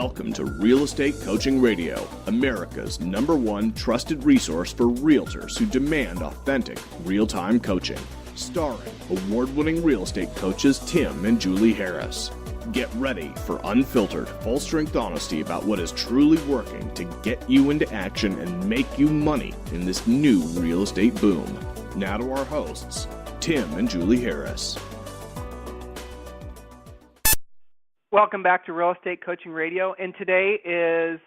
Welcome to Real Estate Coaching Radio, America's #1 trusted resource for realtors who demand authentic, real-time coaching. Starring award-winning real estate coaches Tim and Julie Harris. Get ready for unfiltered, full-strength honesty about what is truly working to get you into action and make you money in this new real estate boom. Now to our hosts, Tim and Julie Harris. Welcome back to Real Estate Coaching Radio, and today is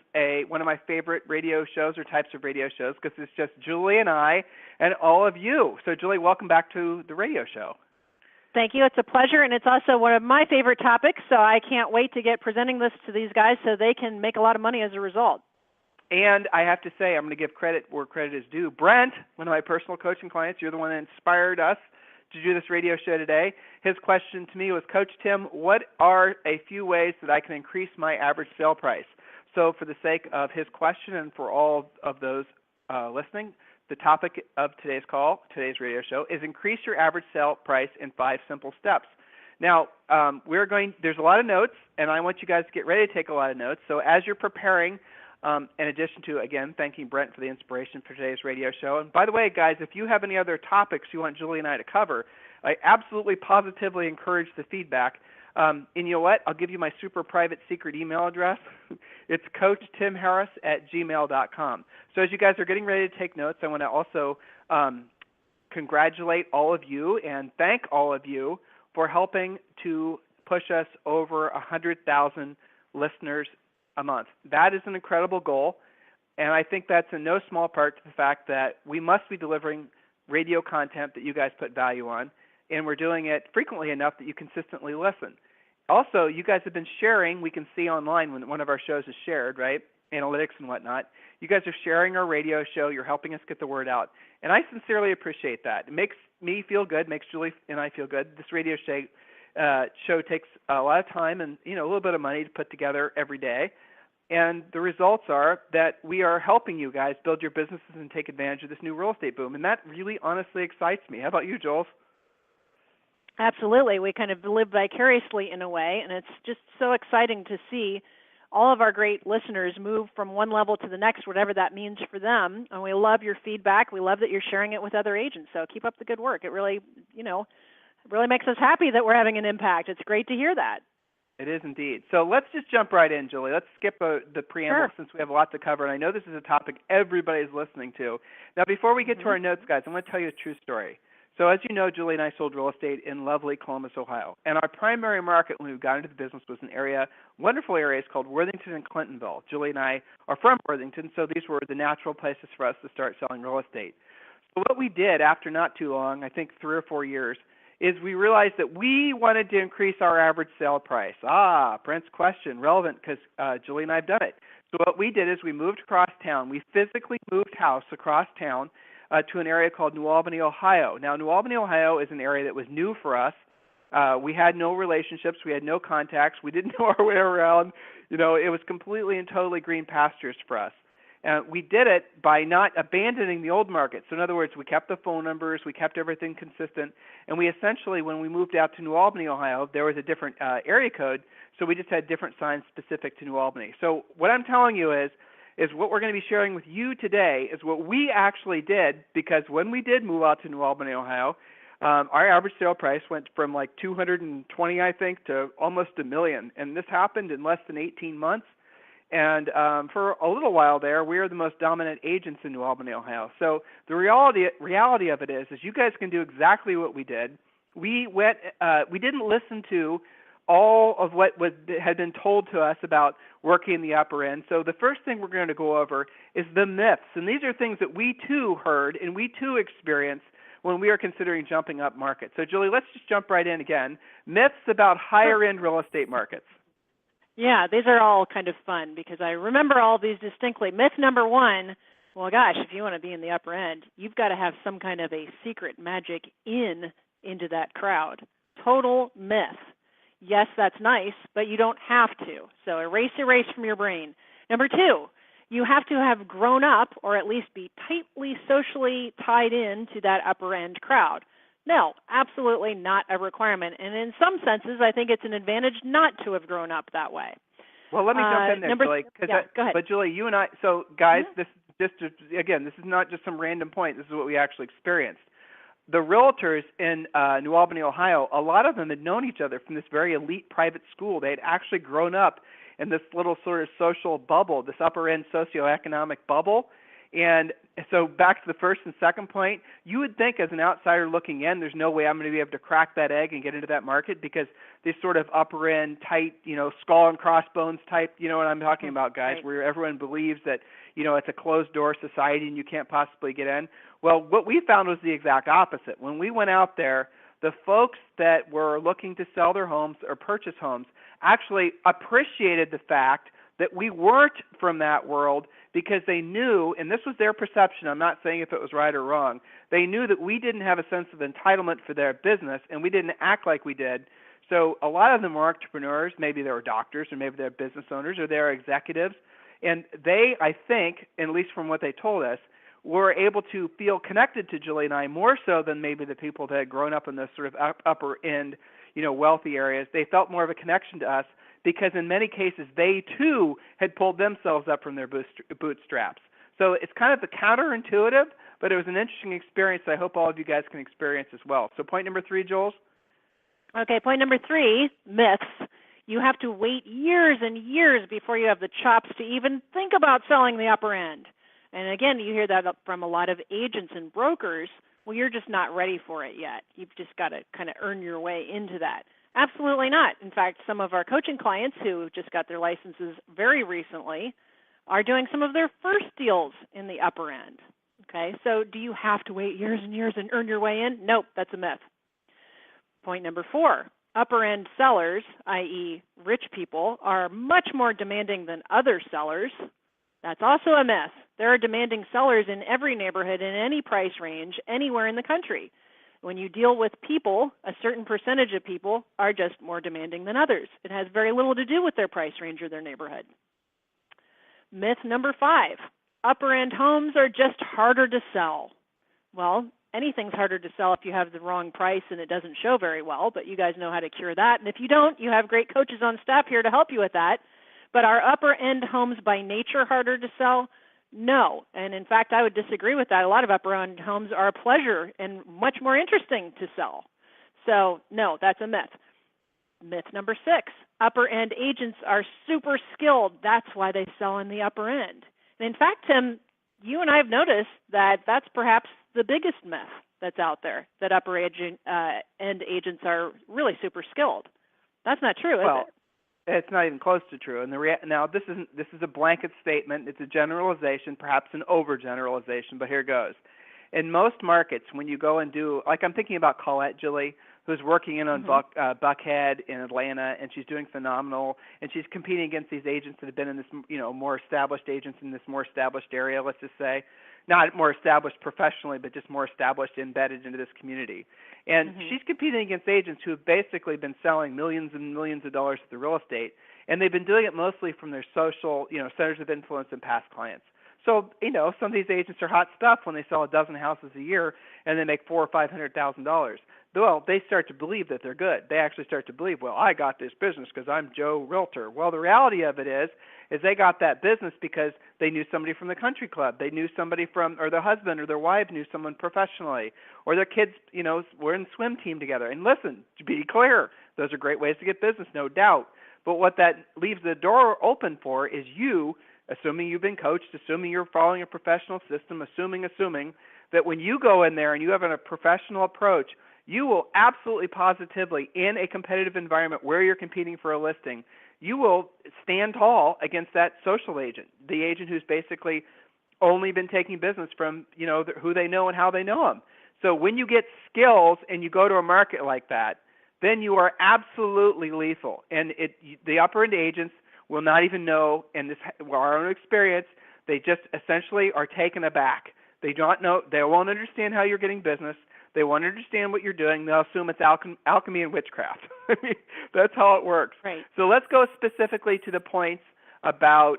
one of my favorite radio shows or types of radio shows because it's just Julie and I and all of you. So Julie, welcome back to the radio show. Thank you. It's a pleasure, and it's also one of my favorite topics, so I can't wait to get presenting this to these guys so they can make a lot of money as a result. And I have to say, I'm going to give credit where credit is due. Brent, one of my personal coaching clients, you're the one that inspired us to do this radio show today. His question to me was, Coach Tim, what are a few ways that I can increase my average sale price? So for the sake of his question and for all of those listening, the topic of today's call, today's radio show, is increase your average sale price in 5 simple steps. Now, there's a lot of notes, and I want you guys to get ready to take a lot of notes. So as you're preparing, in addition to, again, thanking Brent for the inspiration for today's radio show. And by the way, guys, if you have any other topics you want Julie and I to cover, I absolutely positively encourage the feedback. And you know what? I'll give you my super private secret email address. It's coachtimharris@gmail.com. So as you guys are getting ready to take notes, I want to also congratulate all of you and thank all of you for helping to push us over 100,000 listeners a month. That is an incredible goal, and I think that's in no small part to the fact that we must be delivering radio content that you guys put value on, and we're doing it frequently enough that you consistently listen. Also, you guys have been sharing. We can see online when one of our shows is shared, right, analytics and whatnot. You guys are sharing our radio show. You're helping us get the word out, and I sincerely appreciate that. It makes me feel good, makes Julie and I feel good. This radio show takes a lot of time and a little bit of money to put together every day. And the results are that we are helping you guys build your businesses and take advantage of this new real estate boom. And that really honestly excites me. How about you, Jules? Absolutely. We kind of live vicariously in a way, and it's just so exciting to see all of our great listeners move from one level to the next, whatever that means for them. And we love your feedback. We love that you're sharing it with other agents. So keep up the good work. It really, really makes us happy that we're having an impact. It's great to hear that. It is indeed. So let's just jump right in, Julie. Let's skip the preamble Sure. since we have a lot to cover, and I know this is a topic everybody's listening to. Now, before we get to our notes, guys, I'm going to tell you a true story. So as you know, Julie and I sold real estate in lovely Columbus, Ohio, and our primary market when we got into the business was an wonderful areas called Worthington and Clintonville. Julie and I are from Worthington, so these were the natural places for us to start selling real estate. So what we did after not too long, I think 3 or 4 years, is we realized that we wanted to increase our average sale price. Brent's question, relevant because Julie and I have done it. So what we did is we moved across town. We physically moved house across town to an area called New Albany, Ohio. Now, New Albany, Ohio is an area that was new for us. We had no relationships. We had no contacts. We didn't know our way around. It was completely and totally green pastures for us. We did it by not abandoning the old market. So in other words, we kept the phone numbers, we kept everything consistent, and we essentially, when we moved out to New Albany, Ohio, there was a different area code, so we just had different signs specific to New Albany. So what I'm telling you is what we're going to be sharing with you today is what we actually did, because when we did move out to New Albany, Ohio, our average sale price went from like $220, I think, to almost $1 million, and this happened in less than 18 months. And for a little while there, we are the most dominant agents in New Albany, Ohio. So the reality of it is you guys can do exactly what we did. We didn't listen to all of what had been told to us about working in the upper end. So the first thing we're going to go over is the myths. And these are things that we too heard and we too experienced when we are considering jumping up market. So Julie, let's just jump right in again. Myths about higher end real estate markets. Yeah, these are all kind of fun because I remember all these distinctly. Myth number 1, well, gosh, if you want to be in the upper end, you've got to have some kind of a secret magic into that crowd. Total myth. Yes, that's nice, but you don't have to. So erase from your brain. Number 2, you have to have grown up or at least be tightly socially tied in to that upper end crowd. No, absolutely not a requirement. And in some senses, I think it's an advantage not to have grown up that way. Well, let me jump in there, Julie. Go ahead. But Julie, you and I. So, guys, this is not just some random point. This is what we actually experienced. The realtors in New Albany, Ohio, a lot of them had known each other from this very elite private school. They had actually grown up in this little sort of social bubble, this upper-end socioeconomic bubble. And so back to the first and second point, you would think as an outsider looking in, there's no way I'm going to be able to crack that egg and get into that market because this sort of upper-end, tight, skull and crossbones type, you know what I'm talking about, guys, right. where everyone believes that, it's a closed-door society and you can't possibly get in. Well, what we found was the exact opposite. When we went out there, the folks that were looking to sell their homes or purchase homes actually appreciated the fact that we weren't from that world because they knew, and this was their perception, I'm not saying if it was right or wrong, they knew that we didn't have a sense of entitlement for their business and we didn't act like we did. So a lot of them were entrepreneurs, maybe they were doctors or maybe they're business owners or they're executives, and they, I think, at least from what they told us, were able to feel connected to Julie and I more so than maybe the people that had grown up in those sort of upper end, wealthy areas. They felt more of a connection to us because in many cases they too had pulled themselves up from their bootstraps. So it's kind of counterintuitive, but it was an interesting experience that I hope all of you guys can experience as well. So point number 3, Jules? Okay, point number 3, myths. You have to wait years and years before you have the chops to even think about selling the upper end. And again, you hear that from a lot of agents and brokers. Well, you're just not ready for it yet. You've just got to kind of earn your way into that. Absolutely not. In fact, some of our coaching clients who just got their licenses very recently are doing some of their first deals in the upper end. Okay, so do you have to wait years and years and earn your way in? Nope, that's a myth. Point number 4, upper end sellers, i.e. rich people, are much more demanding than other sellers. That's also a myth. There are demanding sellers in every neighborhood in any price range anywhere in the country. When you deal with people, a certain percentage of people are just more demanding than others. It has very little to do with their price range or their neighborhood. Myth number 5, upper-end homes are just harder to sell. Well, anything's harder to sell if you have the wrong price and it doesn't show very well, but you guys know how to cure that. And if you don't, you have great coaches on staff here to help you with that. But are upper-end homes by nature harder to sell? No. And in fact, I would disagree with that. A lot of upper-end homes are a pleasure and much more interesting to sell. So no, that's a myth. Myth number 6, upper-end agents are super skilled. That's why they sell in the upper end. And in fact, Tim, you and I have noticed that that's perhaps the biggest myth that's out there, that upper-end agents are really super skilled. That's not true, is it? It's not even close to true. And now this is a blanket statement. It's a generalization, perhaps an overgeneralization, but here goes. In most markets, when you go and do, like I'm thinking about Colette, Julie, who's working in on Buckhead in Atlanta, and she's doing phenomenal, and she's competing against these agents that have been in this, more established agents in this more established area, let's just say. Not more established professionally, but just more established, embedded into this community. And she's competing against agents who have basically been selling millions and millions of dollars of the real estate, and they've been doing it mostly from their social, centers of influence and past clients. So, some of these agents are hot stuff when they sell a dozen houses a year and they make $400,000 or $500,000. Well, they start to believe that they're good. They actually start to believe, well, I got this business because I'm Joe Realtor. Well, the reality of it is they got that business because they knew somebody from the country club. They knew somebody or their husband or their wife knew someone professionally, or their kids, were in the swim team together. And listen, to be clear, those are great ways to get business, no doubt. But what that leaves the door open for is you, assuming you've been coached, assuming you're following a professional system, assuming that when you go in there and you have a professional approach, you will absolutely positively, in a competitive environment where you're competing for a listing, you will stand tall against that social agent, the agent who's basically only been taking business from, who they know and how they know them. So when you get skills and you go to a market like that, then you are absolutely lethal. And the upper-end agents will not even know, and this, our own experience, they just essentially are taken aback. They don't know, they won't understand how you're getting business. They won't understand what you're doing. They'll assume it's alchemy and witchcraft. I mean, that's how it works. Right. So let's go specifically to the points about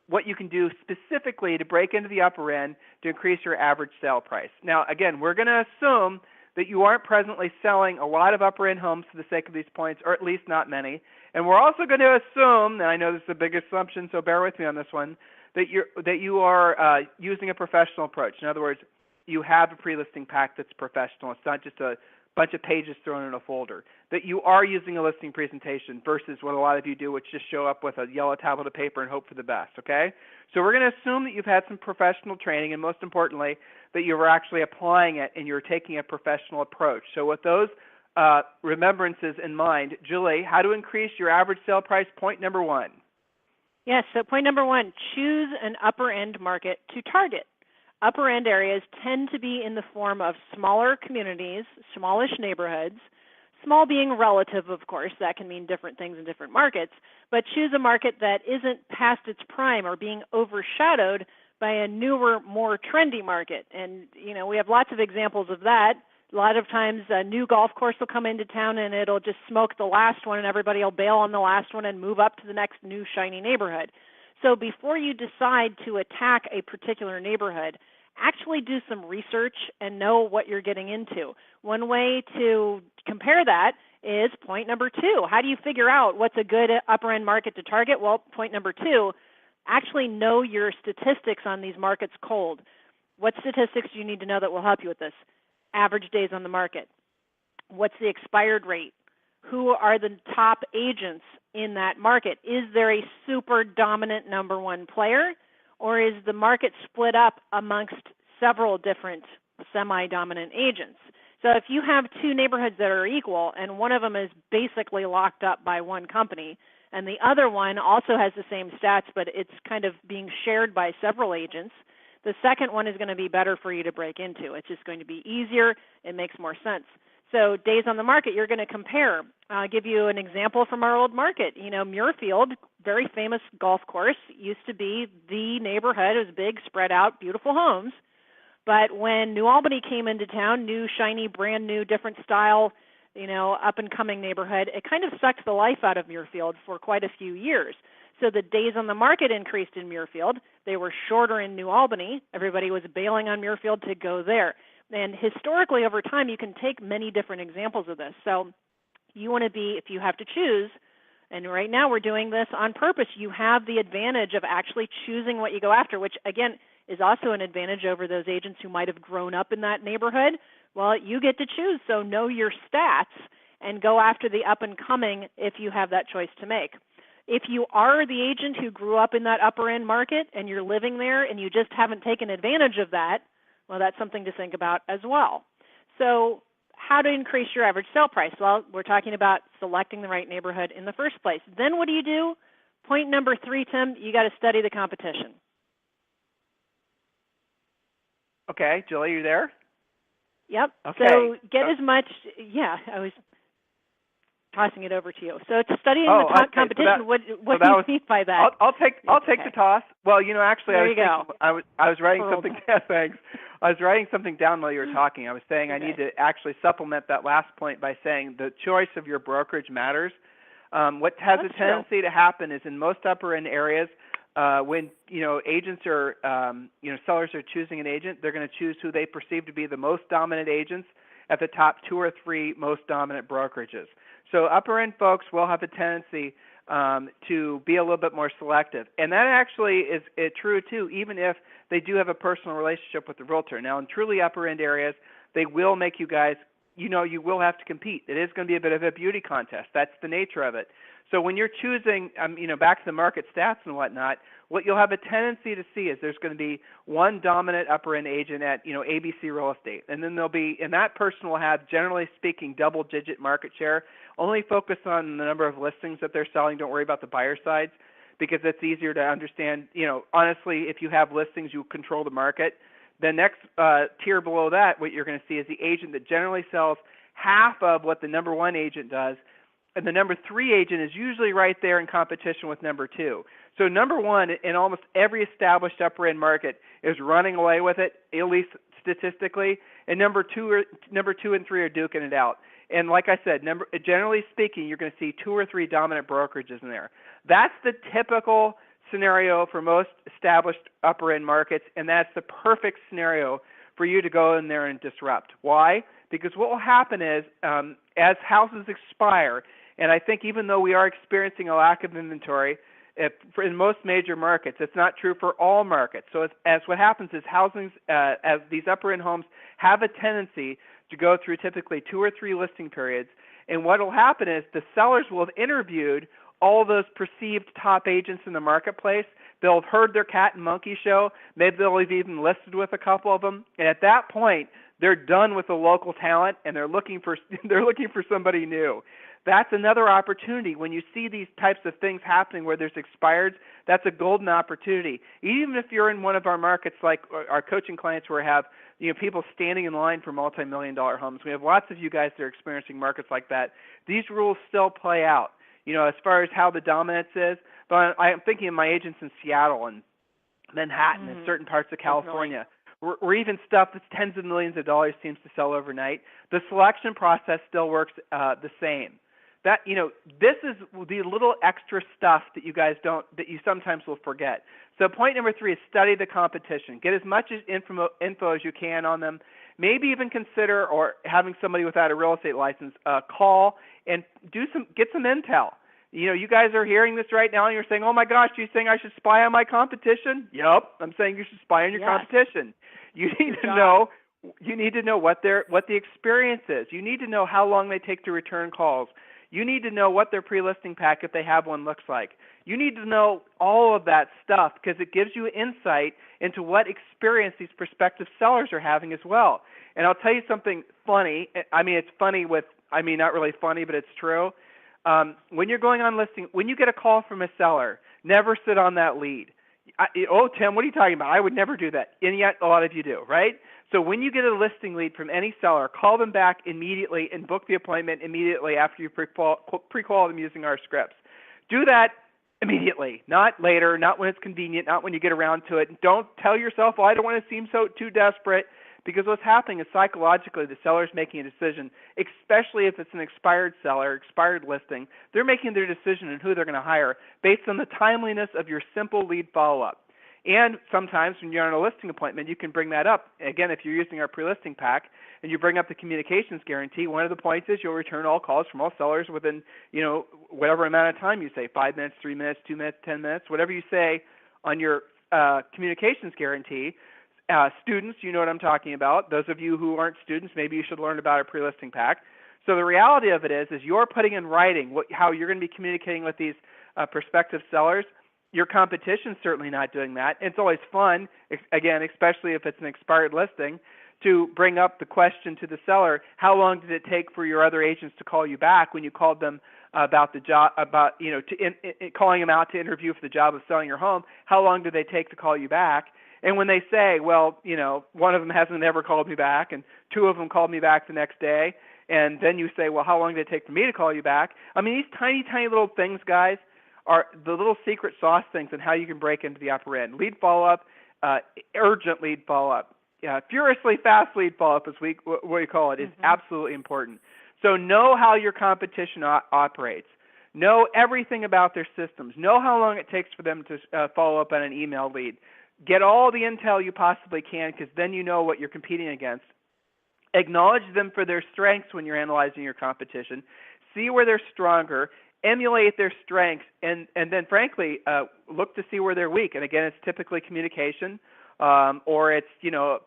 what you can do specifically to break into the upper end to increase your average sale price. Now, again, we're going to assume that you aren't presently selling a lot of upper-end homes for the sake of these points, or at least not many. And we're also going to assume, and I know this is a big assumption, so bear with me on this one, that you are using a professional approach. In other words, you have a pre-listing pack that's professional. It's not just a bunch of pages thrown in a folder. That you are using a listing presentation versus what a lot of you do, which just show up with a yellow tablet of paper and hope for the best, okay? So we're going to assume that you've had some professional training, and most importantly, that you were actually applying it and you're taking a professional approach. So with those remembrances in mind, Julie, how to increase your average sale price, point number one. Yes, so point number one, choose an upper end market to target. Upper end areas tend to be in the form of smaller communities, smallish neighborhoods, small being relative, of course, that can mean different things in different markets, but choose a market that isn't past its prime or being overshadowed by a newer, more trendy market. And, we have lots of examples of that. A lot of times a new golf course will come into town and it'll just smoke the last one and everybody will bail on the last one and move up to the next new shiny neighborhood. So before you decide to attack a particular neighborhood, actually do some research and know what you're getting into. One way to compare that is point number two. How do you figure out what's a good upper end market to target? Well, point number two, actually know your statistics on these markets cold. What statistics do you need to know that will help you with this? Average days on the market. What's the expired rate? Who are the top agents in that market? Is there a super dominant number one player, or is the market split up amongst several different semi-dominant agents? So if you have two neighborhoods that are equal and one of them is basically locked up by one company and the other one also has the same stats but it's kind of being shared by several agents, the second one is going to be better for you to break into. It's just going to be easier. It makes more sense. So days on the market, you're going to compare. I'll give you an example from our old market. Muirfield, very famous golf course, used to be the neighborhood. It was big, spread out, beautiful homes. But when New Albany came into town, new, shiny, brand new, different style, up-and-coming neighborhood, it kind of sucked the life out of Muirfield for quite a few years. So the days on the market increased in Muirfield. They were shorter in New Albany. Everybody was bailing on Muirfield to go there. And historically, over time, you can take many different examples of this. So you want to be, if you have to choose, and right now we're doing this on purpose, you have the advantage of actually choosing what you go after, which, again, is also an advantage over those agents who might have grown up in that neighborhood. Well, you get to choose, so know your stats and go after the up-and-coming if you have that choice to make. If you are the agent who grew up in that upper-end market and you're living there and you just haven't taken advantage of that, well, that's something to think about as well. So how to increase your average sale price? Well, we're talking about selecting the right neighborhood in the first place. Then what do? Point number three, Tim, you got to study the competition. Okay, Julie, you there? Yep. Okay. So get as much, I was tossing it over to you. So to studying the competition, what do you mean by that? I'll take the toss. Well, actually, I was writing something. Yeah, thanks. I was writing something down while you were talking. I was saying I need to actually supplement that last point by saying the choice of your brokerage matters. What has a tendency to happen is in most upper end areas, when agents are sellers are choosing an agent, they're going to choose who they perceive to be the most dominant agents at the top two or three most dominant brokerages. So upper end folks will have a tendency to be a little bit more selective, and that actually is true too, even if they do have a personal relationship with the realtor. Now, in truly upper end areas, they will make you guys, you will have to compete. It is going to be a bit of a beauty contest. That's the nature of it. So when you're choosing, back to the market stats and whatnot, what you'll have a tendency to see is there's going to be one dominant upper end agent at, ABC Real Estate. And then and that person will have, generally speaking, double-digit market share. Only focus on the number of listings that they're selling. Don't worry about the buyer sides because it's easier to understand. Honestly, if you have listings, you control the market. The next tier below that, what you're going to see is the agent that generally sells half of what the number one agent does. And the number three agent is usually right there in competition with number two. So number one in almost every established upper end market is running away with it, at least statistically. And number two and three are duking it out. And like I said, generally speaking, you're going to see two or three dominant brokerages in there. That's the typical scenario for most established upper end markets, and that's the perfect scenario for you to go in there and disrupt. Why? Because what will happen is as houses expire And I think even though we are experiencing a lack of inventory in most major markets, it's not true for all markets. So as what happens is as these upper-end homes have a tendency to go through typically 2 or 3 listing periods. And what will happen is the sellers will have interviewed all those perceived top agents in the marketplace. They'll have heard their cat and monkey show. Maybe they'll have even listed with a couple of them. And at that point, they're done with the local talent, and they're looking for somebody new. That's another opportunity. When you see these types of things happening where there's expireds, that's a golden opportunity. Even if you're in one of our markets, like our coaching clients where we have people standing in line for multi-million-dollar homes. We have lots of you guys that are experiencing markets like that. These rules still play out, as far as how the dominance is. But I'm thinking of my agents in Seattle and Manhattan and certain parts of California. Or even stuff that's tens of millions of dollars seems to sell overnight. The selection process still works the same. That this is the little extra stuff that that you sometimes will forget. So point number 3 is study the competition. Get as much info as you can on them. Maybe even consider or having somebody without a real estate license call and get some intel. You guys are hearing this right now, and you're saying, "Oh my gosh, you're saying I should spy on my competition?" Yep, I'm saying you should spy on your competition. You need to know. You need to know what the experience is. You need to know how long they take to return calls. You need to know what their pre-listing pack, if they have one, looks like. You need to know all of that stuff because it gives you insight into what experience these prospective sellers are having as well. And I'll tell you something funny. I mean, it's funny not really funny, but it's true. When you're going on listing, when you get a call from a seller, never sit on that lead. Tim, what are you talking about? I would never do that. And yet a lot of you do, right? So when you get a listing lead from any seller, call them back immediately and book the appointment immediately after you pre-qual them using our scripts. Do that immediately, not later, not when it's convenient, not when you get around to it. Don't tell yourself, I don't want to seem too desperate, because what's happening is psychologically the seller's making a decision, especially if it's an expired seller, expired listing. They're making their decision on who they're going to hire based on the timeliness of your simple lead follow-up. And sometimes when you're on a listing appointment, you can bring that up. Again, if you're using our pre-listing pack and you bring up the communications guarantee, one of the points is you'll return all calls from all sellers within, whatever amount of time you say, 5 minutes, 3 minutes, 2 minutes, 10 minutes, whatever you say on your communications guarantee. Students, you know what I'm talking about. Those of you who aren't students, maybe you should learn about our pre-listing pack. So the reality of it is you're putting in writing how you're going to be communicating with these prospective sellers. Your competition's certainly not doing that. It's always fun, again, especially if it's an expired listing, to bring up the question to the seller, how long did it take for your other agents to call you back when you called them about the job, calling them out to interview for the job of selling your home? How long did they take to call you back? And when they say, well, one of them hasn't ever called me back and 2 of them called me back the next day, and then you say, well, how long did it take for me to call you back? I mean, these tiny, tiny little things, guys, are the little secret sauce things and how you can break into the upper end. Lead follow-up, urgent lead follow-up, furiously fast lead follow-up, as what we call it, is absolutely important. So know how your competition operates. Know everything about their systems. Know how long it takes for them to follow up on an email lead. Get all the intel you possibly can, because then you know what you're competing against. Acknowledge them for their strengths when you're analyzing your competition. See where they're stronger. Emulate their strengths, and then, frankly, look to see where they're weak. And, again, it's typically communication, or it's,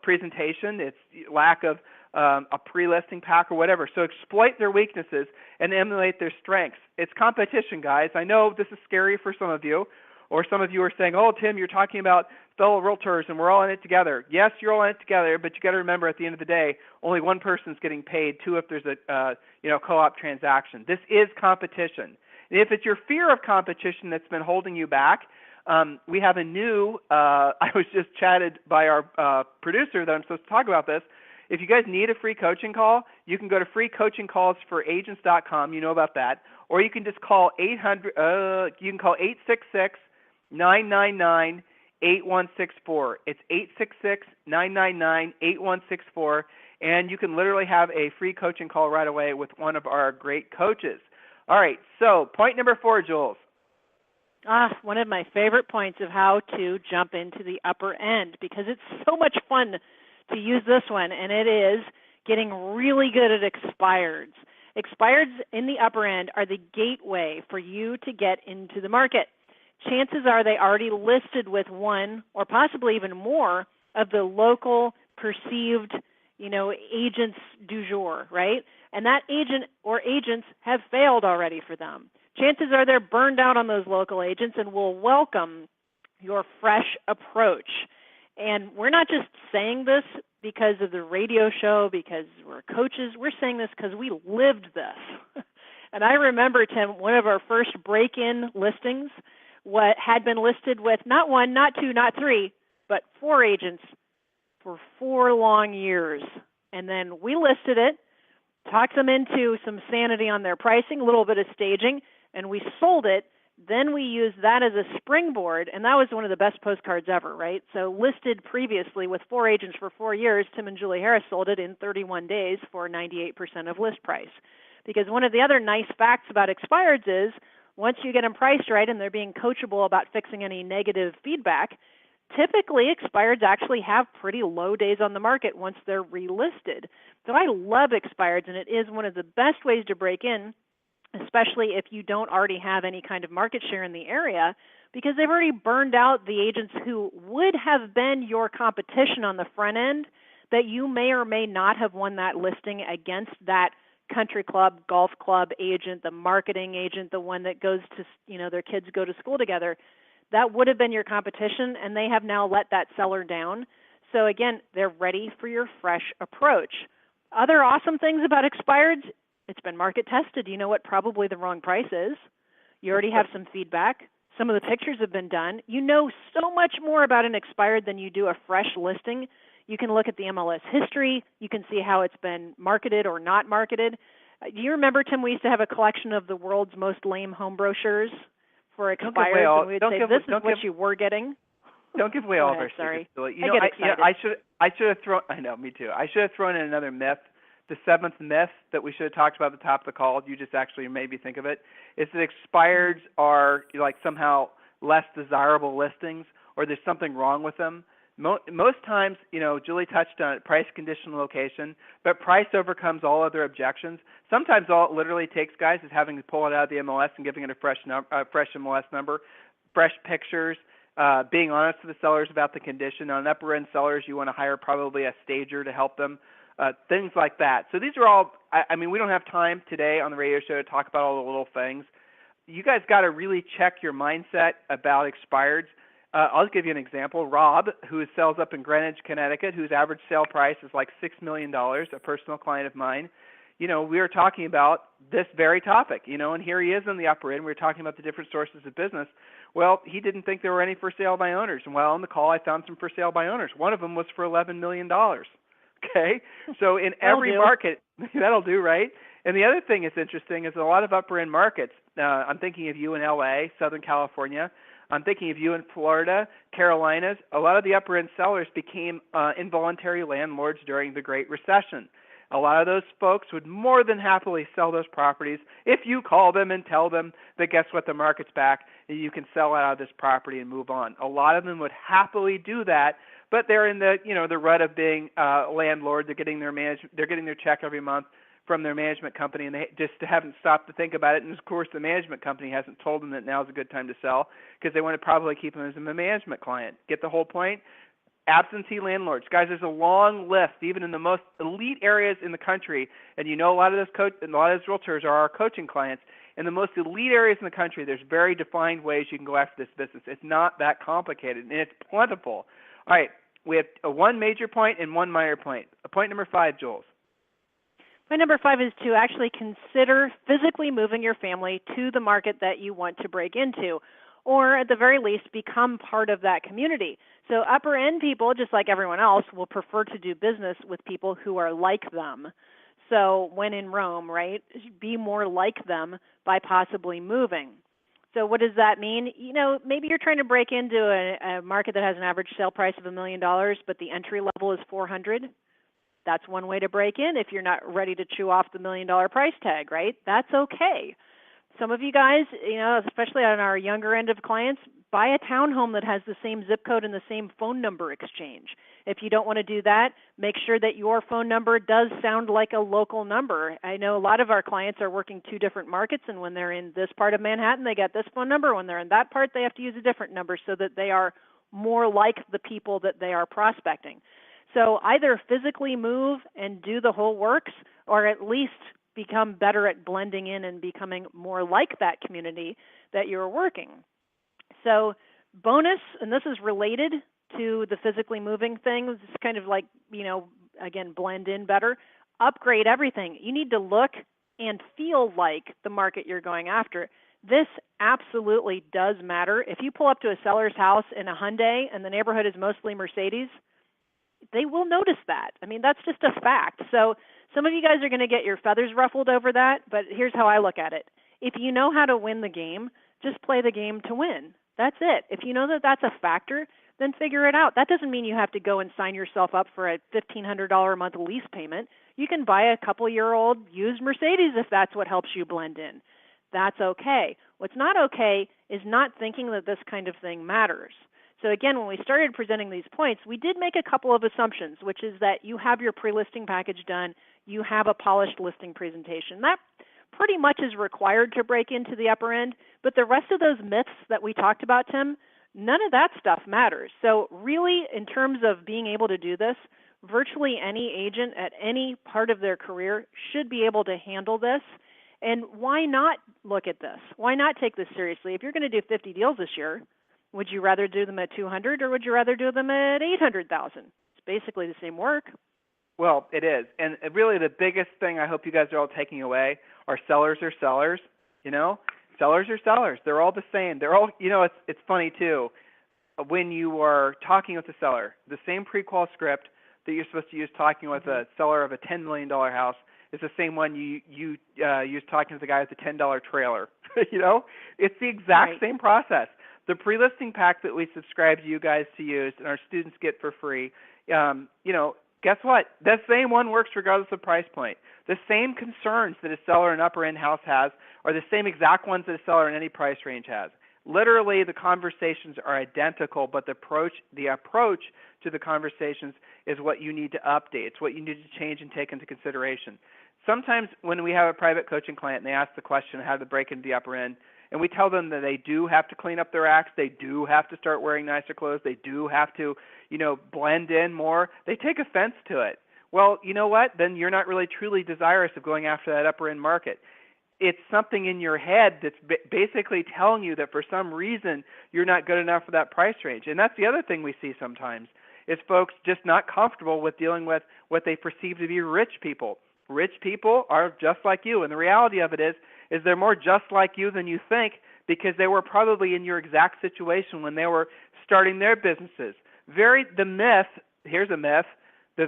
presentation. It's lack of a pre-listing pack or whatever. So exploit their weaknesses and emulate their strengths. It's competition, guys. I know this is scary for some of you, or some of you are saying, oh, Tim, you're talking about fellow realtors and we're all in it together. Yes, you're all in it together, but you got to remember at the end of the day, only one person's getting paid, 2 if there's a co-op transaction. This is competition. And if it's your fear of competition that's been holding you back, we have a new, I was just chatted by our producer that I'm supposed to talk about this. If you guys need a free coaching call, you can go to freecoachingcallsforagents.com. You know about that. Or you can just call 800. You can call 866-999-8164. It's 866-999-8164, and you can literally have a free coaching call right away with one of our great coaches. All right, so point number 4, Jules. One of my favorite points of how to jump into the upper end, because it's so much fun to use this one, and it is getting really good at expireds. Expireds in the upper end are the gateway for you to get into the market. Chances are they already listed with one or possibly even more of the local perceived, agents du jour, right? And that agent or agents have failed already for them. Chances are they're burned out on those local agents and will welcome your fresh approach. And we're not just saying this because of the radio show, because we're coaches. We're saying this because we lived this. And I remember, Tim, one of our first break-in listings, what had been listed with not one, not two, not three, but 4 agents for 4 long years. And then we listed it, talked them into some sanity on their pricing, a little bit of staging, and we sold it. Then we used that as a springboard, and that was one of the best postcards ever, right? So listed previously with 4 agents for 4 years, Tim and Julie Harris sold it in 31 days for 98% of list price. Because one of the other nice facts about expireds is once you get them priced right and they're being coachable about fixing any negative feedback, typically expireds actually have pretty low days on the market once they're relisted. So I love expireds, and it is one of the best ways to break in, especially if you don't already have any kind of market share in the area, because they've already burned out the agents who would have been your competition on the front end that you may or may not have won that listing against that country club, golf club agent, the marketing agent, the one that goes to, their kids go to school together. That would have been your competition, and they have now let that seller down. So again, they're ready for your fresh approach. Other awesome things about expireds, it's been market tested. You know what probably the wrong price is. You already have some feedback. Some of the pictures have been done. You know so much more about an expired than you do a fresh listing. You can look at the MLS history. You can see how it's been marketed or not marketed. Do you remember, Tim, we used to have a collection of the world's most lame home brochures for expired, and we would say, this is what you were getting. Don't give away all of our secrets. I should have thrown, I know, me too. I should have thrown in another myth. The 7th myth that we should have talked about at the top of the call, you just actually made me think of it, is that expireds are like somehow less desirable listings or there's something wrong with them. Most times, Julie touched on it, price, condition, location, but price overcomes all other objections. Sometimes all it literally takes, guys, is having to pull it out of the MLS and giving it a fresh MLS number, fresh pictures, being honest with the sellers about the condition. On upper-end sellers, you want to hire probably a stager to help them, things like that. So these are all, we don't have time today on the radio show to talk about all the little things. You guys got to really check your mindset about expireds. I'll just give you an example. Rob, who sells up in Greenwich, Connecticut, whose average sale price is like $6 million, a personal client of mine. We were talking about this very topic, and here he is in the upper end. We were talking about the different sources of business. Well, he didn't think there were any for sale by owners. And while on the call, I found some for sale by owners. One of them was for $11 million. Okay? So in every market, that'll do, right? And the other thing that's interesting is a lot of upper end markets. I'm thinking of you in LA, Southern California. I'm thinking of you in Florida, Carolinas. A lot of the upper-end sellers became involuntary landlords during the Great Recession. A lot of those folks would more than happily sell those properties if you call them and tell them that guess what, the market's back and you can sell out of this property and move on. A lot of them would happily do that, but they're in the rut of being landlord. They're getting their check every month from their management company, and they just haven't stopped to think about it. And, of course, the management company hasn't told them that now's a good time to sell because they want to probably keep them as a management client. Get the whole point? Absentee landlords. Guys, there's a long list, even in the most elite areas in the country, and a lot of those realtors are our coaching clients. In the most elite areas in the country, there's very defined ways you can go after this business. It's not that complicated, and it's plentiful. All right, we have one major point and one minor point. Point number 5, Jules. Point number 5 is to actually consider physically moving your family to the market that you want to break into, or at the very least, become part of that community. So upper end people, just like everyone else, will prefer to do business with people who are like them. So when in Rome, right, be more like them by possibly moving. So what does that mean? Maybe you're trying to break into a market that has an average sale price of $1 million, but the entry level is $400,000. That's one way to break in if you're not ready to chew off the $1 million price tag, right? That's okay. Some of you guys, especially on our younger end of clients, buy a townhome that has the same zip code and the same phone number exchange. If you don't want to do that, make sure that your phone number does sound like a local number. I know a lot of our clients are working 2 different markets, and when they're in this part of Manhattan, they get this phone number. When they're in that part, they have to use a different number so that they are more like the people that they are prospecting. So either physically move and do the whole works, or at least become better at blending in and becoming more like that community that you're working. So bonus, and this is related to the physically moving thing, it's kind of like, again, blend in better, upgrade everything. You need to look and feel like the market you're going after. This absolutely does matter. If you pull up to a seller's house in a Hyundai and the neighborhood is mostly Mercedes, they will notice that. I mean, that's just a fact. So some of you guys are going to get your feathers ruffled over that, but here's how I look at it. If you know how to win the game, just play the game to win. That's it. If you know that that's a factor, then figure it out. That doesn't mean you have to go and sign yourself up for a $1,500 a month lease payment. You can buy a couple-year-old used Mercedes if that's what helps you blend in. That's okay. What's not okay is not thinking that this kind of thing matters. So again, when we started presenting these points, we did make a couple of assumptions, which is that you have your pre-listing package done, you have a polished listing presentation. That pretty much is required to break into the upper end, but the rest of those myths that we talked about, Tim, none of that stuff matters. So really, in terms of being able to do this, virtually any agent at any part of their career should be able to handle this. And why not look at this? Why not take this seriously? If you're going to do 50 deals this year, would you rather do them at 200 or would you rather do them at 800,000? It's basically the same work. Well, it is. And really the biggest thing I hope you guys are all taking away are sellers are sellers. Sellers are sellers. They're all the same. They're all, it's funny too. When you are talking with a seller, the same pre-qual script that you're supposed to use talking with a seller of a $10 million house is the same one you use talking to the guy with the $10 trailer. It's the exact same process. The pre-listing pack that we subscribe to you guys to use and our students get for free, guess what? That same one works regardless of price point. The same concerns that a seller in upper-end house has are the same exact ones that a seller in any price range has. Literally, the conversations are identical, but the approach to the conversations is what you need to update. It's what you need to change and take into consideration. Sometimes when we have a private coaching client and they ask the question how to break into the upper end, and we tell them that they do have to clean up their acts, they do have to start wearing nicer clothes, they do have to, blend in more, they take offense to it. Well, you know what? Then you're not really truly desirous of going after that upper end market. It's something in your head that's basically telling you that for some reason you're not good enough for that price range. And that's the other thing we see sometimes is folks just not comfortable with dealing with what they perceive to be rich people. Rich people are just like you, and the reality of it is they're more just like you than you think because they were probably in your exact situation when they were starting their businesses. The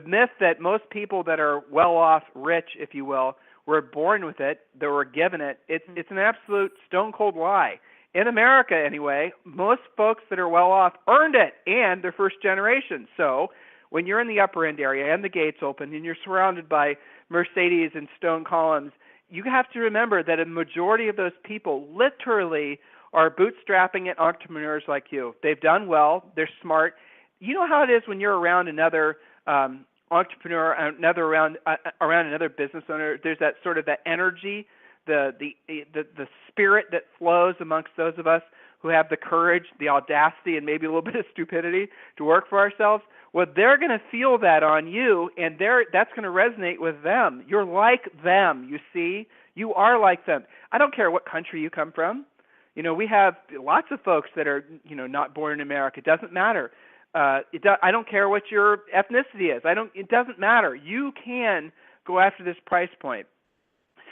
myth that most people that are well-off, rich, if you will, were born with it, that were given it, it's an absolute stone-cold lie. In America, anyway, most folks that are well-off earned it, and they're first generation. So when you're in the upper end area and the gates open and you're surrounded by Mercedes and stone columns, you have to remember that a majority of those people literally are bootstrapping it entrepreneurs like you. They've done well. They're smart. You know how it is when you're around another entrepreneur, around another business owner. There's that sort of that energy, the spirit that flows amongst those of us who have the courage, the audacity, and maybe a little bit of stupidity to work for ourselves. Well, they're going to feel that on you, and that's going to resonate with them. You're like them, you see. You are like them. I don't care what country you come from. We have lots of folks that are, not born in America. It doesn't matter. I don't care what your ethnicity is. It doesn't matter. You can go after this price point.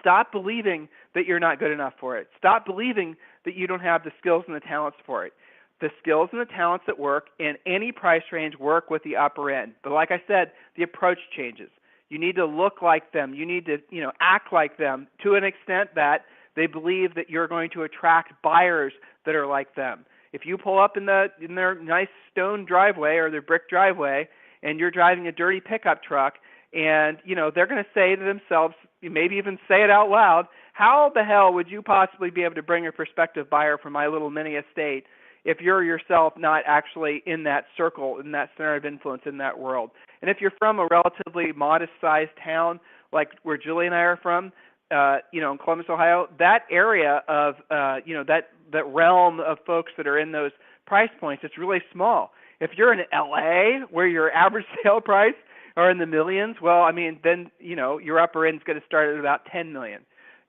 Stop believing that you're not good enough for it. Stop believing that you don't have the skills and the talents for it. The skills and the talents that work in any price range work with the upper end. But like I said, the approach changes. You need to look like them. You need to, act like them to an extent that they believe that you're going to attract buyers that are like them. If you pull up in their nice stone driveway or their brick driveway and you're driving a dirty pickup truck and, they're going to say to themselves, maybe even say it out loud, how the hell would you possibly be able to bring a prospective buyer from my little mini estate if you're yourself not actually in that circle, in that center of influence, in that world. And if you're from a relatively modest-sized town like where Julie and I are from, in Columbus, Ohio, that area of, that realm of folks that are in those price points, it's really small. If you're in LA, where your average sale price are in the millions, well, I mean, then, your upper end is going to start at about $10 million.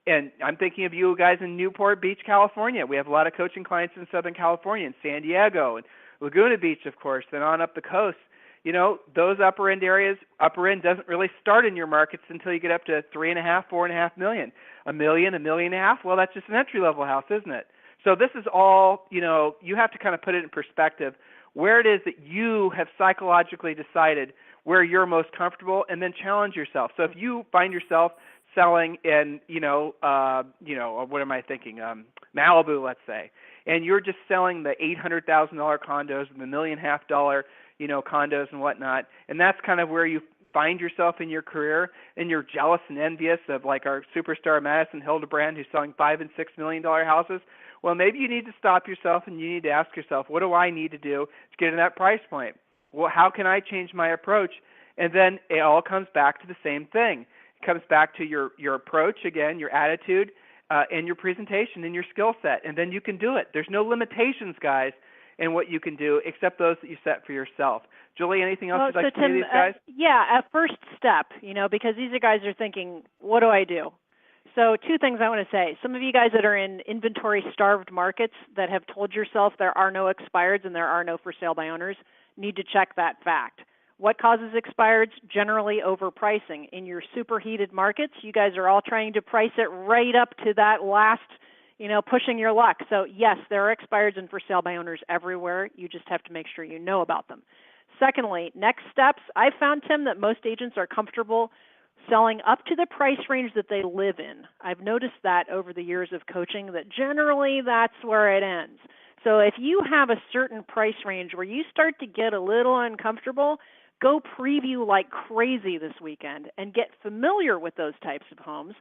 And I'm thinking of you guys in Newport Beach, California. We have a lot of coaching clients in Southern California, and San Diego, and Laguna Beach, of course, then on up the coast. Those upper end areas, upper end doesn't really start in your markets until you get up to $3.5, $4.5 million. $1 million, $1.5 million, well, that's just an entry-level house, isn't it? So this is all, you have to kind of put it in perspective where it is that you have psychologically decided where you're most comfortable, and then challenge yourself. So if you find yourself selling in, what am I thinking, Malibu, let's say, and you're just selling the $800,000 condos and the $1.5 million, condos and whatnot, and that's kind of where you find yourself in your career, and you're jealous and envious of like our superstar Madison Hildebrand who's selling $5 and $6 million houses, well, maybe you need to stop yourself and you need to ask yourself, what do I need to do to get in that price point? Well, how can I change my approach? And then it all comes back to the same thing. It comes back to your approach, again, your attitude, and your presentation and your skill set, and then you can do it. There's no limitations, guys, in what you can do except those that you set for yourself. Julie, anything else you'd like to say to these guys? A first step, because these guys are thinking, what do I do? So 2 things I want to say. Some of you guys that are in inventory-starved markets that have told yourself there are no expireds and there are no for sale by owners need to check that fact. What causes expireds? Generally overpricing. In your superheated markets, you guys are all trying to price it right up to that last, pushing your luck. So yes, there are expireds and for sale by owners everywhere. You just have to make sure you know about them. Secondly, next steps. I found, Tim, that most agents are comfortable selling up to the price range that they live in. I've noticed that over the years of coaching, that generally that's where it ends. So if you have a certain price range where you start to get a little uncomfortable, go preview like crazy this weekend and get familiar with those types of homes.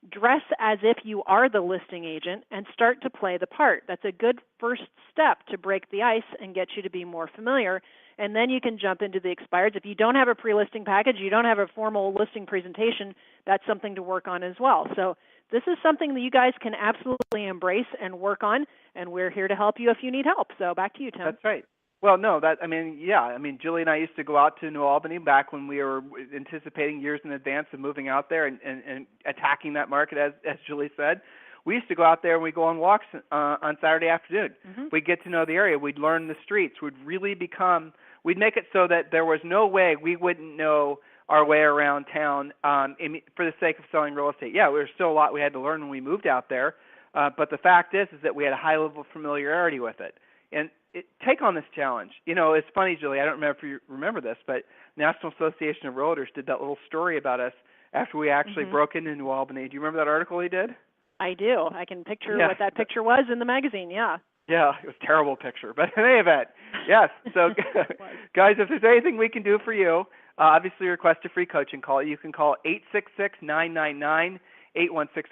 Dress as if you are the listing agent and start to play the part. That's a good first step to break the ice and get you to be more familiar. And then you can jump into the expireds. If you don't have a pre-listing package, you don't have a formal listing presentation, that's something to work on as well. So this is something that you guys can absolutely embrace and work on, and we're here to help you if you need help. So back to you, Tim. That's right. Well, no, Julie and I used to go out to New Albany back when we were anticipating years in advance of moving out there and attacking that market, as Julie said. We used to go out there and we'd go on walks on Saturday afternoon. Mm-hmm. We'd get to know the area. We'd learn the streets. We'd make it so that there was no way we wouldn't know our way around town for the sake of selling real estate. Yeah, there was still a lot we had to learn when we moved out there, but the fact is that we had a high level of familiarity with it. And take on this challenge. It's funny, Julie, I don't remember if you remember this, but National Association of Realtors did that little story about us after we actually broke into New Albany. Do you remember that article he did? I do. I can picture what that picture was in the magazine, yeah. Yeah, it was a terrible picture, but in any event, yes. So, guys, if there's anything we can do for you, obviously request a free coaching call. You can call 866-999-8164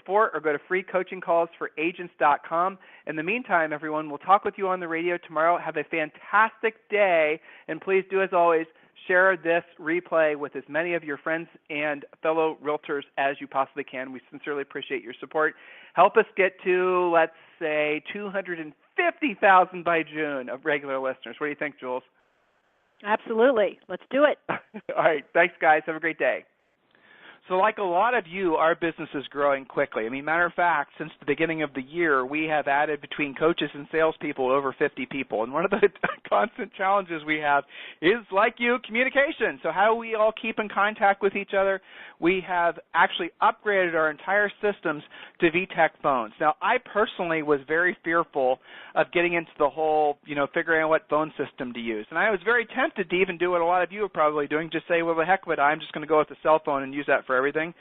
or go to freecoachingcallsforagents.com. In the meantime, everyone, we'll talk with you on the radio tomorrow. Have a fantastic day, and please do, as always, share this replay with as many of your friends and fellow realtors as you possibly can. We sincerely appreciate your support. Help us get to, let's say, 250,000 by June of regular listeners. What do you think, Jules? Absolutely. Let's do it. All right. Thanks, guys. Have a great day. So like a lot of you, our business is growing quickly. I mean, matter of fact, since the beginning of the year, we have added between coaches and salespeople over 50 people. And one of the constant challenges we have is, like you, communication. So how do we all keep in contact with each other? We have actually upgraded our entire systems to VTech phones. Now, I personally was very fearful of getting into the whole, figuring out what phone system to use. And I was very tempted to even do what a lot of you are probably doing, just say, well, the heck of it, I'm just going to go with the cell phone and use that for everything.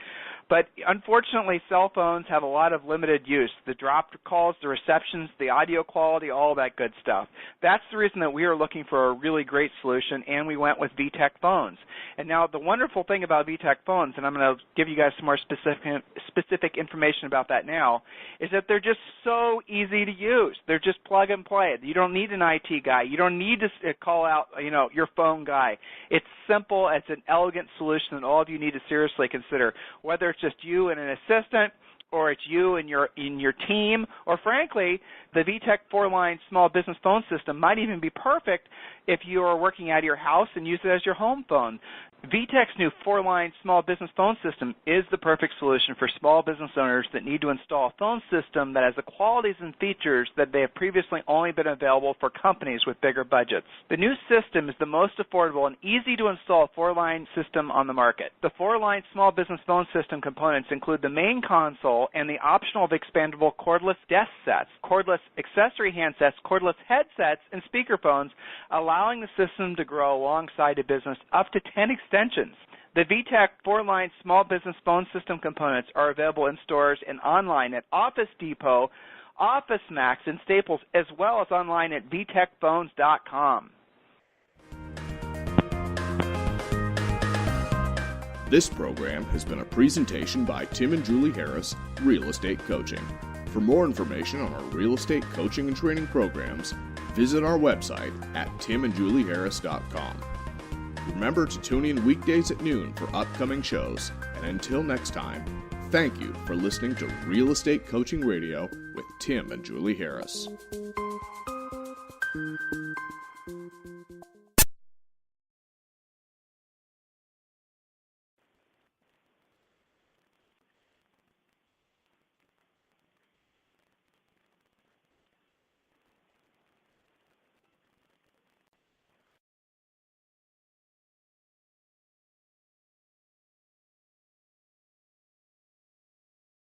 But unfortunately, cell phones have a lot of limited use. The dropped calls, the receptions, the audio quality, all that good stuff. That's the reason that we are looking for a really great solution, and we went with VTech phones. And now the wonderful thing about VTech phones, and I'm going to give you guys some more specific information about that now, is that they're just so easy to use. They're just plug and play. You don't need an IT guy. You don't need to call out, your phone guy. It's simple. It's an elegant solution that all of you need to seriously consider, whether it's just you and an assistant, or it's you and your team, or frankly, the VTech 4-line small business phone system might even be perfect if you are working out of your house and use it as your home phone. VTech's new 4-line small business phone system is the perfect solution for small business owners that need to install a phone system that has the qualities and features that they have previously only been available for companies with bigger budgets. The new system is the most affordable and easy to install 4-line system on the market. The 4-line small business phone system components include the main console and the optional expandable cordless desk sets, cordless accessory handsets, cordless headsets, and speakerphones, allowing the system to grow alongside a business up to 10 extensions. The VTech 4-line small business phone system components are available in stores and online at Office Depot, Office Max, and Staples, as well as online at vtechphones.com. This program has been a presentation by Tim and Julie Harris, Real Estate Coaching. For more information on our real estate coaching and training programs, visit our website at timandjulieharris.com. Remember to tune in weekdays at noon for upcoming shows. And until next time, thank you for listening to Real Estate Coaching Radio with Tim and Julie Harris.